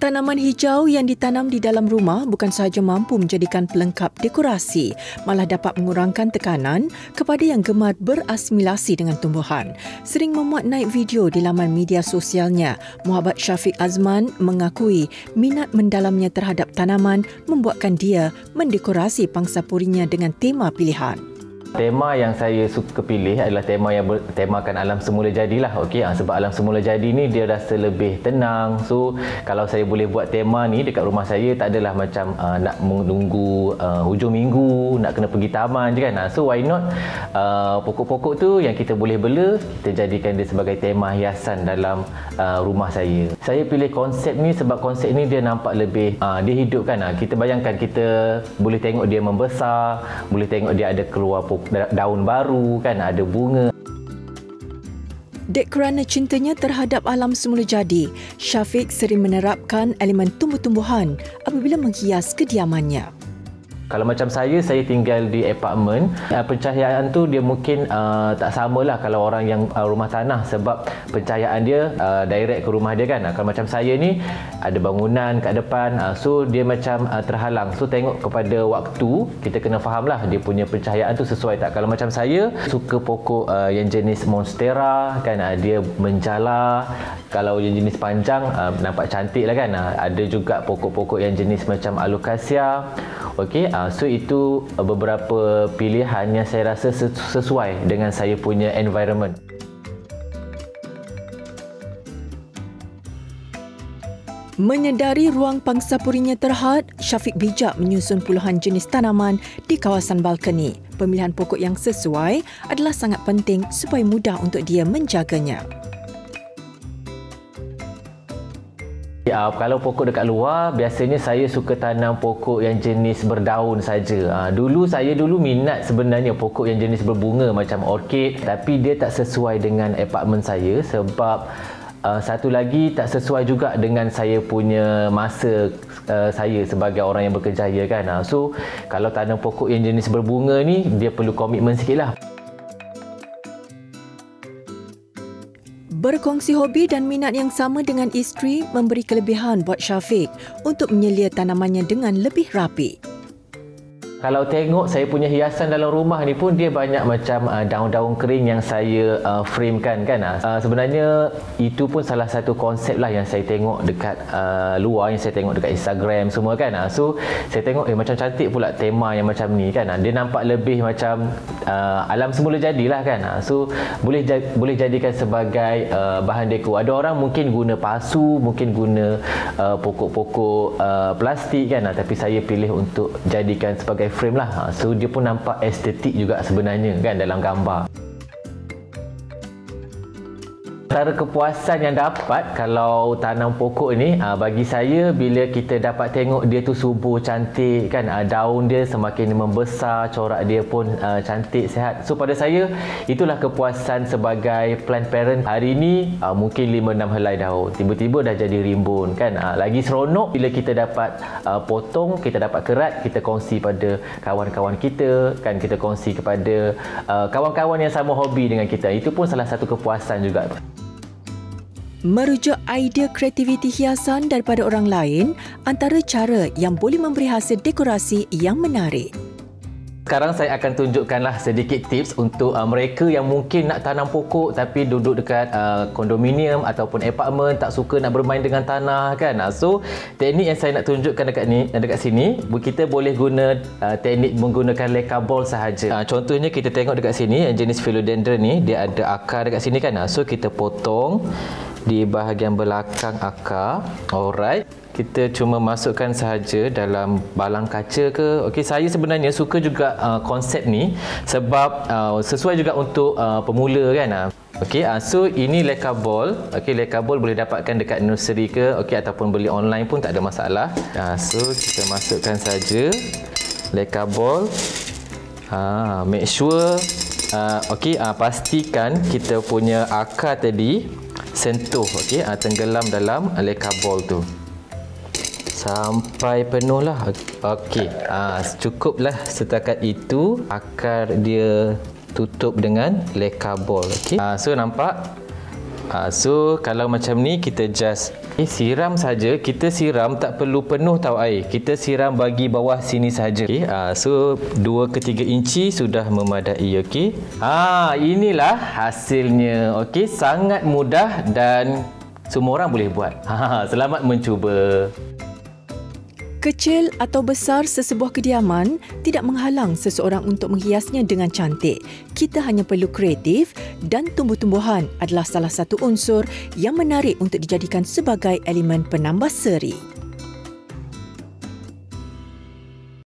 Tanaman hijau yang ditanam di dalam rumah bukan sahaja mampu menjadikan pelengkap dekorasi, malah dapat mengurangkan tekanan kepada yang gemar berasimilasi dengan tumbuhan. Sering memuat naik video di laman media sosialnya, Muhammad Syafiq Azman mengakui minat mendalamnya terhadap tanaman membuatkan dia mendekorasi pangsapurinya dengan tema pilihan. Tema yang saya suka pilih adalah tema yang bertemakan alam semula jadilah. Okey, sebab alam semula jadi ni dia rasa lebih tenang. So kalau saya boleh buat tema ni dekat rumah saya, tak adalah macam nak menunggu hujung minggu nak kena pergi taman je kan. So why not pokok-pokok tu yang kita boleh bela, kita jadikan dia sebagai tema hiasan dalam rumah saya. Saya pilih konsep ni sebab konsep ni dia nampak lebih dia hidup kan. Kita bayangkan kita boleh tengok dia membesar, boleh tengok dia ada keluar daun baru kan, ada bunga. Dek kerana cintanya terhadap alam semula jadi, Syafiq sering menerapkan elemen tumbuh-tumbuhan apabila menghias kediamannya. Kalau macam saya tinggal di apartmen, pencahayaan tu dia mungkin tak samalah kalau orang yang rumah tanah, sebab pencahayaan dia direct ke rumah dia kan. Kalau macam saya ni ada bangunan kat depan, so dia macam terhalang. So tengok kepada waktu, kita kena faham lah dia punya pencahayaan tu sesuai tak. Kalau macam saya suka pokok yang jenis monstera kan, dia menjala. Kalau yang jenis panjang nampak cantik lah kan. Ada juga pokok-pokok yang jenis macam alocasia. Okey, so itu beberapa pilihan yang saya rasa sesuai dengan saya punya environment. Menyedari ruang pangsapurinya terhad, Syafiq bijak menyusun puluhan jenis tanaman di kawasan balkoni. Pemilihan pokok yang sesuai adalah sangat penting supaya mudah untuk dia menjaganya. Kalau pokok dekat luar, biasanya saya suka tanam pokok yang jenis berdaun saja. Dulu minat sebenarnya pokok yang jenis berbunga macam orkid, tapi dia tak sesuai dengan apartmen saya sebab satu lagi tak sesuai juga dengan saya punya masa saya sebagai orang yang berkerjaya kan. So kalau tanam pokok yang jenis berbunga ni, dia perlu komitmen sikit lah. Berkongsi hobi dan minat yang sama dengan isteri memberi kelebihan buat Syafiq untuk menyelia tanamannya dengan lebih rapi. Kalau tengok saya punya hiasan dalam rumah ni pun dia banyak macam daun-daun kering yang saya framekan kan. Sebenarnya itu pun salah satu konsep lah yang saya tengok dekat luar, yang saya tengok dekat Instagram semua kan. So saya tengok macam cantik pula tema yang macam ni kan. Dia nampak lebih macam alam semula jadilah kan. So boleh jadikan sebagai bahan dekor. Ada orang mungkin guna pasu, mungkin guna pokok-pokok plastik kan. Tapi saya pilih untuk jadikan sebagai frame lah. So dia pun nampak estetik juga sebenarnya kan dalam gambar. Antara kepuasan yang dapat kalau tanam pokok ni, bagi saya bila kita dapat tengok dia tu subur cantik kan, daun dia semakin membesar, corak dia pun cantik, sihat. So pada saya itulah kepuasan sebagai plant parent. Hari ni mungkin 5-6 helai daun tiba-tiba dah jadi rimbun kan. Lagi seronok bila kita dapat potong, kita dapat kerat, kita kongsi pada kawan-kawan kita kan, kita kongsi kepada kawan-kawan yang sama hobi dengan kita. Itu pun salah satu kepuasan juga. Merujuk idea kreativiti hiasan daripada orang lain antara cara yang boleh memberi hasil dekorasi yang menarik. Sekarang saya akan tunjukkanlah sedikit tips untuk mereka yang mungkin nak tanam pokok tapi duduk dekat kondominium ataupun apartmen, tak suka nak bermain dengan tanah kan. So teknik yang saya nak tunjukkan dekat sini, kita boleh guna teknik menggunakan leka ball sahaja. Contohnya kita tengok dekat sini yang jenis philodendron ni, dia ada akar dekat sini kan. So kita potong di bahagian belakang akar. Alright, kita cuma masukkan sahaja dalam balang kaca ke. Okey, saya sebenarnya suka juga konsep ni sebab sesuai juga untuk pemula kan. Okey, so ini leka ball. Okey, leka ball boleh dapatkan dekat nursery ke, okey, ataupun beli online pun tak ada masalah. So kita masukkan saja leka ball. Make sure pastikan kita punya akar tadi sentuh, okey, tenggelam dalam leka ball tu sampai penuh lah. Okey, cukuplah setakat itu. Akar dia tutup dengan leka ball. Okey, so nampak So kalau macam ni kita just siram saja. Kita siram tak perlu penuh tau air. Kita siram bagi bawah sini saja. So 2 ke 3 inci sudah memadai. Okey. Inilah hasilnya. Okey, sangat mudah dan semua orang boleh buat. Selamat mencuba. Kecil atau besar sesebuah kediaman tidak menghalang seseorang untuk menghiasnya dengan cantik. Kita hanya perlu kreatif dan tumbuh-tumbuhan adalah salah satu unsur yang menarik untuk dijadikan sebagai elemen penambah seri.